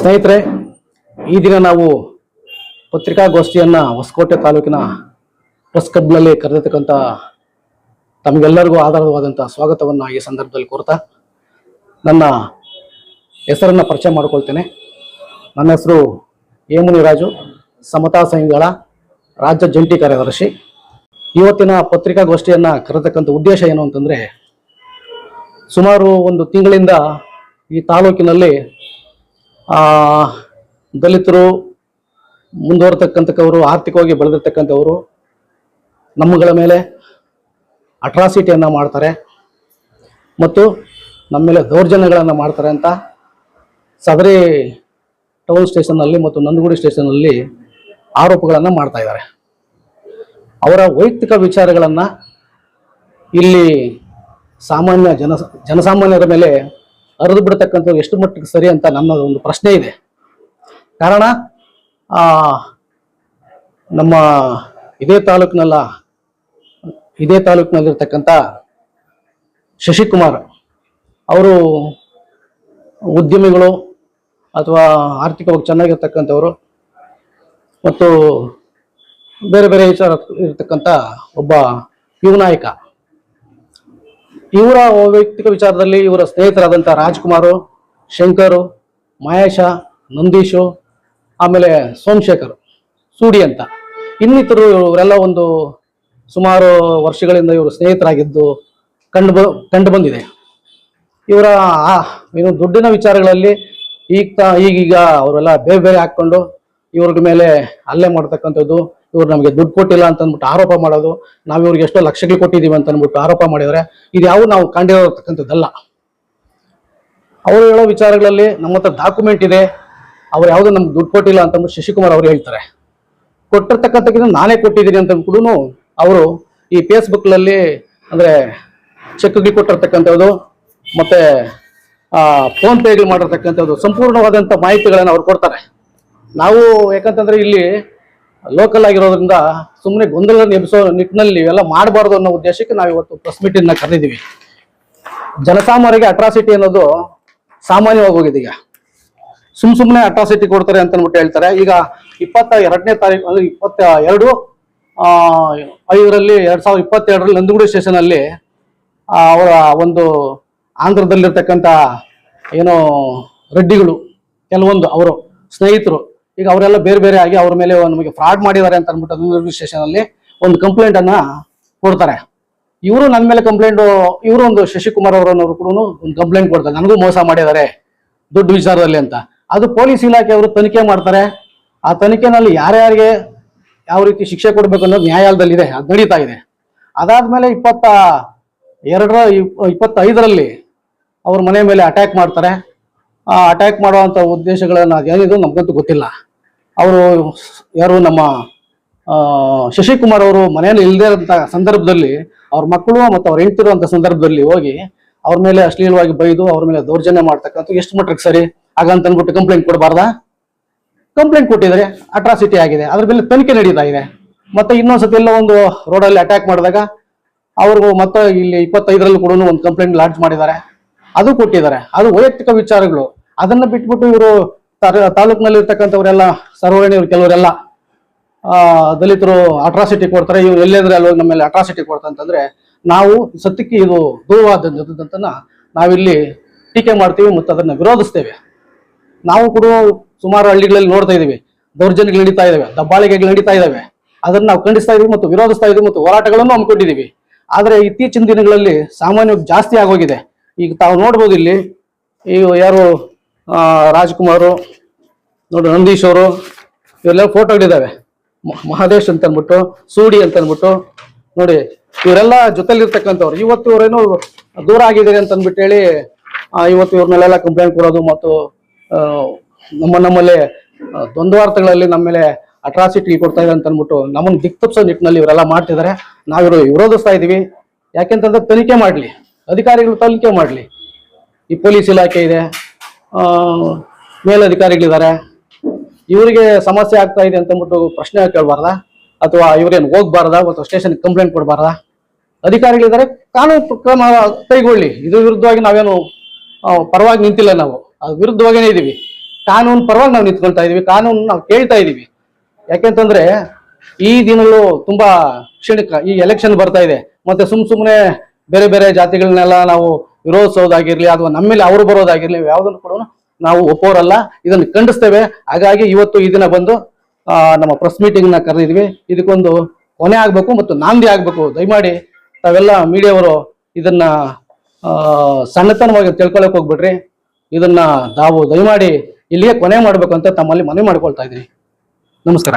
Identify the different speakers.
Speaker 1: ಸ್ನೇಹಿತರೆ, ಈ ದಿನ ನಾವು ಪತ್ರಿಕಾಗೋಷ್ಠಿಯನ್ನು ಹೊಸಕೋಟೆ ತಾಲೂಕಿನ ಪ್ರೆಸ್ ಕ್ಲಬ್ನಲ್ಲಿ ಕರೆದಿರ್ತಕ್ಕಂಥ ತಮಗೆಲ್ಲರಿಗೂ ಆಧಾರವಾದಂಥ ಸ್ವಾಗತವನ್ನು ಈ ಸಂದರ್ಭದಲ್ಲಿ ಕೋರ್ತಾ ನನ್ನ ಹೆಸರನ್ನು ಪರಿಚಯ ಮಾಡಿಕೊಳ್ತೇನೆ. ನನ್ನ ಹೆಸರು ಹೇಮುನಿರಾಜು, ಸಮತಾ ಸಂಘಗಳ ರಾಜ್ಯ ಜಂಟಿ ಕಾರ್ಯದರ್ಶಿ. ಇವತ್ತಿನ ಪತ್ರಿಕಾಗೋಷ್ಠಿಯನ್ನು ಕರೆತಕ್ಕಂಥ ಉದ್ದೇಶ ಏನು ಅಂತಂದರೆ, ಸುಮಾರು ಒಂದು ತಿಂಗಳಿಂದ ಈ ತಾಲೂಕಿನಲ್ಲಿ ದಲಿತರು ಮುಂದುವರ್ತಕ್ಕಂಥವರು, ಆರ್ಥಿಕವಾಗಿ ಬೆಳೆದಿರ್ತಕ್ಕಂಥವರು ನಮ್ಮಗಳ ಮೇಲೆ ಅಟ್ರಾಸಿಟಿಯನ್ನು ಮಾಡ್ತಾರೆ ಮತ್ತು ನಮ್ಮ ಮೇಲೆ ದೌರ್ಜನ್ಯಗಳನ್ನು ಮಾಡ್ತಾರೆ ಅಂತ ಸದರಿ ಟೌನ್ ಸ್ಟೇಷನ್ನಲ್ಲಿ ಮತ್ತು ನಂದಗುಡಿ ಸ್ಟೇಷನ್ನಲ್ಲಿ ಆರೋಪಗಳನ್ನು ಮಾಡ್ತಾ ಇದ್ದಾರೆ. ಅವರ ವೈಯಕ್ತಿಕ ವಿಚಾರಗಳನ್ನು ಇಲ್ಲಿ ಸಾಮಾನ್ಯ ಜನಸಾಮಾನ್ಯರ ಮೇಲೆ ಹರಿದು ಬಿಡತಕ್ಕಂಥದ್ದು ಎಷ್ಟು ಮಟ್ಟಿಗೆ ಸರಿ ಅಂತ ನನ್ನ ಒಂದು ಪ್ರಶ್ನೆ ಇದೆ. ಕಾರಣ ನಮ್ಮ ಇದೇ ತಾಲೂಕಿನಲ್ಲಿರ್ತಕ್ಕಂಥ ಶಶಿಕುಮಾರ್ ಅವರು ಉದ್ಯಮಿಗಳು ಅಥವಾ ಆರ್ಥಿಕವಾಗಿ ಚೆನ್ನಾಗಿರ್ತಕ್ಕಂಥವರು ಮತ್ತು ಬೇರೆ ಬೇರೆ ವಿಚಾರ ಇರತಕ್ಕಂಥ ಒಬ್ಬ ಯುವ ನಾಯಕ. ಇವರ ವೈಯಕ್ತಿಕ ವಿಚಾರದಲ್ಲಿ ಇವರ ಸ್ನೇಹಿತರಾದಂಥ ರಾಜ್ಕುಮಾರು, ಶಂಕರು, ಮಹೇಶ, ನಂದೀಶು, ಆಮೇಲೆ ಸೋಮಶೇಖರ್, ಸೂಡಿ ಅಂತ ಇನ್ನಿತರು ಇವರೆಲ್ಲ ಒಂದು ಸುಮಾರು ವರ್ಷಗಳಿಂದ ಇವರು ಸ್ನೇಹಿತರಾಗಿದ್ದು ಕಂಡು ಬಂದಿದೆ. ಇವರ ಏನು ದುಡ್ಡಿನ ವಿಚಾರಗಳಲ್ಲಿ ಈಗೀಗ ಅವರೆಲ್ಲ ಬೇರೆ ಬೇರೆ ಹಾಕ್ಕೊಂಡು ಇವ್ರ ಮೇಲೆ ಹಲ್ಲೆ ಮಾಡ್ತಕ್ಕಂಥದ್ದು, ಇವ್ರು ನಮಗೆ ದುಡ್ಡು ಕೊಟ್ಟಿಲ್ಲ ಅಂತ ಅಂದ್ಬಿಟ್ಟು ಆರೋಪ ಮಾಡೋದು, ನಾವು ಇವ್ರಿಗೆ ಎಷ್ಟೋ ಲಕ್ಷಗಳು ಕೊಟ್ಟಿದ್ದೀವಿ ಅಂತ ಅಂದ್ಬಿಟ್ಟು ಆರೋಪ ಮಾಡಿದರೆ ಇದು ಯಾವ ನಾವು ಕಂಡಿರತಕ್ಕಂಥದ್ದಲ್ಲ. ಅವರು ಹೇಳೋ ವಿಚಾರಗಳಲ್ಲಿ ನಮ್ಮ ಹತ್ರ ಡಾಕ್ಯುಮೆಂಟ್ ಇದೆ, ಅವ್ರು ಯಾವುದೋ ನಮ್ಗೆ ದುಡ್ಡು ಕೊಟ್ಟಿಲ್ಲ ಅಂತಂದ್ಬಿಟ್ಟು ಶಶಿಕುಮಾರ್ ಅವರು ಹೇಳ್ತಾರೆ. ಕೊಟ್ಟಿರ್ತಕ್ಕಂಥಕ್ಕಿಂತ ನಾನೇ ಕೊಟ್ಟಿದ್ದೀನಿ ಅಂತ ಕೂಡ ಅವರು ಈ ಫೇಸ್ಬುಕ್ನಲ್ಲಿ ಅಂದರೆ ಚೆಕ್ಗಳು ಕೊಟ್ಟಿರ್ತಕ್ಕಂಥದ್ದು ಮತ್ತು ಫೋನ್ ಪೇಗಳು ಮಾಡಿರ್ತಕ್ಕಂಥದ್ದು ಸಂಪೂರ್ಣವಾದಂಥ ಮಾಹಿತಿಗಳನ್ನು ಅವ್ರು ಕೊಡ್ತಾರೆ. ನಾವು ಯಾಕಂತಂದರೆ ಇಲ್ಲಿ ಲೋಕಲ್ ಆಗಿರೋದ್ರಿಂದ ಸುಮ್ಮನೆ ಗೊಂದಲವನ್ನು ಎಬ್ಬಿಸೋ ನಿಟ್ಟಿನಲ್ಲಿ ಇವೆಲ್ಲ ಮಾಡಬಾರ್ದು ಅನ್ನೋ ಉದ್ದೇಶಕ್ಕೆ ನಾವು ಇವತ್ತು ಪ್ರೆಸ್ ಮೀಟನ್ನ ಕರೆದಿದ್ದೀವಿ. ಜನಸಾಮಾನ್ಯರಿಗೆ ಅಟ್ರಾಸಿಟಿ ಅನ್ನೋದು ಸಾಮಾನ್ಯವಾಗಿ ಹೋಗಿದೆ. ಈಗ ಸುಮ್ಮನೆ ಅಟ್ರಾಸಿಟಿ ಕೊಡ್ತಾರೆ ಅಂತ ಅಂದ್ಬಿಟ್ಟು ಹೇಳ್ತಾರೆ. ಈಗ 22ನೇ ತಾರೀಕು ಅಂದರೆ 22/5/2022 ನಂದಗುಡಿ ಸ್ಟೇಷನಲ್ಲಿ ಅವರ ಒಂದು ಆಂಧ್ರದಲ್ಲಿರ್ತಕ್ಕಂಥ ಏನೋ ರೆಡ್ಡಿಗಳು ಕೆಲವೊಂದು ಅವರು ಸ್ನೇಹಿತರು ಈಗ ಅವರೆಲ್ಲ ಬೇರೆ ಬೇರೆ ಆಗಿ ಅವ್ರ ಮೇಲೆ ನಮಗೆ ಫ್ರಾಡ್ ಮಾಡಿದ್ದಾರೆ ಅಂತ ಅಂದ್ಬಿಟ್ಟು ನಂದಗುಡಿ ಸ್ಟೇಷನಲ್ಲಿ ಒಂದು ಕಂಪ್ಲೇಂಟನ್ನು ಕೊಡ್ತಾರೆ. ಇವರು ನನ್ನ ಮೇಲೆ ಇವರು ಒಂದು ಶಶಿಕುಮಾರ್ ಅವರನ್ನವರು ಕೂಡ ಒಂದು ಕಂಪ್ಲೇಂಟ್ ಕೊಡ್ತಾರೆ, ನನಗೂ ಮೋಸ ಮಾಡಿದ್ದಾರೆ ದುಡ್ಡು ವಿಚಾರದಲ್ಲಿ ಅಂತ. ಅದು ಪೊಲೀಸ್ ಇಲಾಖೆ ಅವರು ತನಿಖೆ ಮಾಡ್ತಾರೆ. ಆ ತನಿಖೆನಲ್ಲಿ ಯಾರ್ಯಾರಿಗೆ ಯಾವ ರೀತಿ ಶಿಕ್ಷೆ ಕೊಡಬೇಕು ಅನ್ನೋದು ನ್ಯಾಯಾಲಯದಲ್ಲಿದೆ, ಅದು ನಡೀತಾ ಇದೆ. ಅದಾದ್ಮೇಲೆ 25ರಲ್ಲಿ ಅವ್ರ ಮನೆ ಮೇಲೆ ಅಟ್ಯಾಕ್ ಮಾಡ್ತಾರೆ. ಆ ಅಟ್ಯಾಕ್ ಮಾಡುವಂಥ ಉದ್ದೇಶಗಳನ್ನು ಅದೇನಿದು ನಮಗಂತೂ ಗೊತ್ತಿಲ್ಲ. ಅವರು ಯಾರು ನಮ್ಮ ಶಶಿಕುಮಾರ್ ಅವರು ಮನೆಯಲ್ಲಿ ಇಲ್ಲದೇ ಇರೋಂಥ ಸಂದರ್ಭದಲ್ಲಿ ಅವ್ರ ಮಕ್ಕಳು ಮತ್ತು ಅವ್ರು ಹೆಂಡ್ತಿರುವಂಥ ಸಂದರ್ಭದಲ್ಲಿ ಹೋಗಿ ಅವ್ರ ಮೇಲೆ ಅಶ್ಲೀಲವಾಗಿ ಬೈದು ಅವ್ರ ಮೇಲೆ ದೌರ್ಜನ್ಯ ಮಾಡ್ತಕ್ಕಂಥ ಎಷ್ಟು ಮಟ್ಟಿಗೆ ಸರಿ ಹಾಗಂತ ಅಂದ್ಬಿಟ್ಟು ಕಂಪ್ಲೇಂಟ್ ಕೊಡಬಾರ್ದಾ? ಕಂಪ್ಲೇಂಟ್ ಕೊಟ್ಟಿದ್ದಾರೆ, ಅಟ್ರಾಸಿಟಿ ಆಗಿದೆ, ಅದ್ರ ಮೇಲೆ ತನಿಖೆ ನಡೀತಾ ಇದೆ. ಮತ್ತೆ ಇನ್ನೊಂದ್ಸತಿ ಎಲ್ಲ ಒಂದು ರೋಡಲ್ಲಿ ಅಟ್ಯಾಕ್ ಮಾಡಿದಾಗ ಅವ್ರಿಗೂ ಮತ್ತೆ ಇಲ್ಲಿ 25ರಲ್ಲಿ ಕೂಡ ಒಂದು ಕಂಪ್ಲೇಂಟ್ ಲಾಂಚ್ ಮಾಡಿದ್ದಾರೆ, ಅದು ಕೊಟ್ಟಿದ್ದಾರೆ. ಅದು ವೈಯಕ್ತಿಕ ವಿಚಾರಗಳು. ಅದನ್ನ ಬಿಟ್ಬಿಟ್ಟು ಇವರು ತಾಲೂಕಿನಲ್ಲಿ ಇರ್ತಕ್ಕಂಥವರೆಲ್ಲ ಸರ್ವರ್ಣಿಯವರು ಕೆಲವರೆಲ್ಲ ದಲಿತರು ಅಟ್ರಾಸಿಟಿ ಕೊಡ್ತಾರೆ, ಇವ್ರು ಎಲ್ಲೇಂದ್ರೆ ಅಲ್ಲಿ ನಮ್ಮ ಮೇಲೆ ಅಟ್ರಾಸಿಟಿ ಕೊಡ್ತಾರೆ ಅಂತಂದ್ರೆ ನಾವು ಸತ್ಯಕ್ಕೆ ಇದು ದೂರವಾದಂತ ನಾವಿಲ್ಲಿ ಟೀಕೆ ಮಾಡ್ತೀವಿ ಮತ್ತು ಅದನ್ನ ವಿರೋಧಿಸ್ತೇವೆ. ನಾವು ಕೂಡ ಸುಮಾರು ಹಳ್ಳಿಗಳಲ್ಲಿ ನೋಡ್ತಾ ಇದೀವಿ, ದೌರ್ಜನ್ಯಗಳು ನಡೀತಾ ಇದಾವೆ, ದಬ್ಬಾಳಿಕೆಗಳು ನಡೀತಾ ಇದಾವೆ. ಅದನ್ನ ನಾವು ಖಂಡಿಸ್ತಾ ಇದೀವಿ ಮತ್ತು ವಿರೋಧಿಸ್ತಾ ಇದೀವಿ ಮತ್ತು ಹೋರಾಟಗಳನ್ನು ಹಮ್ಮಿಕೊಂಡಿದ್ದೀವಿ. ಆದ್ರೆ ಇತ್ತೀಚಿನ ದಿನಗಳಲ್ಲಿ ಸಾಮಾನ್ಯವಾಗಿ ಜಾಸ್ತಿ ಆಗೋಗಿದೆ. ಈಗ ತಾವು ನೋಡ್ಬೋದು ಇಲ್ಲಿ ಈ ಯಾರು ರಾಜ್ಕುಮಾರು ನೋಡಿ, ನಂದೀಶ್ ಅವರು ಇವೆಲ್ಲ ಫೋಟೋಗಳಿದ್ದಾವೆ. ಮಹದೇಶ್ ಅಂತ ಅಂದ್ಬಿಟ್ಟು, ಸೂಡಿ ಅಂತ ಅಂದ್ಬಿಟ್ಟು ನೋಡಿ, ಇವರೆಲ್ಲ ಜೊತೆಲಿರ್ತಕ್ಕಂಥವ್ರು. ಇವತ್ತು ಇವರೇನು ದೂರ ಆಗಿದ್ದಾರೆ ಅಂತ ಅಂದ್ಬಿಟ್ಟು ಹೇಳಿ ಇವತ್ತು ಇವ್ರ ಮೇಲೆಲ್ಲ ಕಂಪ್ಲೇಂಟ್ ಕೊಡೋದು ಮತ್ತು ನಮ್ಮಲ್ಲಿ ದ್ವಂದ್ವಾರ್ಥಗಳಲ್ಲಿ ನಮ್ಮ ಮೇಲೆ ಅಟ್ರಾಸಿಟಿ ಕೊಡ್ತಾ ಇದೆ ಅಂತ ಅಂದ್ಬಿಟ್ಟು ನಮ್ಮನ್ನು ದಿಕ್ತಪ್ಸೋ ನಿಟ್ಟಿನಲ್ಲಿ ಇವರೆಲ್ಲ ಮಾಡ್ತಿದ್ದಾರೆ. ನಾವಿವರು ವಿರೋಧಿಸ್ತಾ ಇದೀವಿ. ಯಾಕೆಂತಂದ್ರೆ ತನಿಖೆ ಮಾಡಲಿ, ಅಧಿಕಾರಿಗಳು ತನಿಖೆ ಮಾಡಲಿ. ಈ ಪೊಲೀಸ್ ಇಲಾಖೆ ಇದೆ, ಮೇಲಧಿಕಾರಿಗಳಿದ್ದಾರೆ, ಇವರಿಗೆ ಸಮಸ್ಯೆ ಆಗ್ತಾ ಇದೆ ಅಂತ ಅಂದ್ಬಿಟ್ಟು ಪ್ರಶ್ನೆ ಕೇಳಬಾರ್ದಾ? ಅಥವಾ ಇವರೇನು ಹೋಗ್ಬಾರ್ದಾ? ಅಥವಾ ಸ್ಟೇಷನ್ಗೆ ಕಂಪ್ಲೇಂಟ್ ಕೊಡಬಾರ್ದಾ? ಅಧಿಕಾರಿಗಳಿದ್ದಾರೆ, ಕಾನೂನು ಕ್ರಮ ಕೈಗೊಳ್ಳಿ. ಇದು ವಿರುದ್ಧವಾಗಿ ನಾವೇನು ಪರವಾಗಿ ನಿಂತಿಲ್ಲ, ನಾವು ಅದು ವಿರುದ್ಧವಾಗಿಯೇ ಇದ್ದೀವಿ. ಕಾನೂನು ಪರವಾಗಿ ನಾವು ನಿಂತ್ಕೊಳ್ತಾ ಇದೀವಿ, ಕಾನೂನು ನಾವು ಕೇಳ್ತಾ ಇದೀವಿ. ಯಾಕೆಂತಂದ್ರೆ ಈ ದಿನಗಳು ತುಂಬಾ ಕ್ಷಣಿಕ. ಈ ಎಲೆಕ್ಷನ್ ಬರ್ತಾ ಇದೆ, ಮತ್ತೆ ಸುಮ್ಮನೆ ಬೇರೆ ಬೇರೆ ಜಾತಿಗಳನ್ನೆಲ್ಲ ನಾವು ವಿರೋಧಿಸೋದಾಗಿರ್ಲಿ ಅಥವಾ ನಮ್ಮ ಮೇಲೆ ಅವರು ಬರೋದಾಗಿರ್ಲಿ ಯಾವುದನ್ನು ಕೂಡ ನಾವು ಒಪ್ಪೋರಲ್ಲ, ಇದನ್ನು ಖಂಡಿಸ್ತೇವೆ. ಹಾಗಾಗಿ ಇವತ್ತು ಈ ದಿನ ಬಂದು ನಮ್ಮ ಪ್ರೆಸ್ ಮೀಟಿಂಗ್ ನ ಕರೆದಿದ್ವಿ. ಇದಕ್ಕೊಂದು ಕೊನೆ ಆಗ್ಬೇಕು ಮತ್ತು ನಾಂದಿ ಆಗ್ಬೇಕು. ದಯಮಾಡಿ ತಾವೆಲ್ಲ ಮೀಡಿಯಾವರು ಇದನ್ನ ಸಣ್ಣತನವಾಗಿ ತಿಳ್ಕೊಳಕ್ ಹೋಗ್ಬಿಡ್ರಿ. ಇದನ್ನ ನಾವು ದಯಮಾಡಿ ಇಲ್ಲಿಗೆ ಕೊನೆ ಮಾಡ್ಬೇಕು ಅಂತ ತಮ್ಮಲ್ಲಿ ಮನವಿ ಮಾಡ್ಕೊಳ್ತಾ ಇದ್ದೀನಿ. ನಮಸ್ಕಾರ.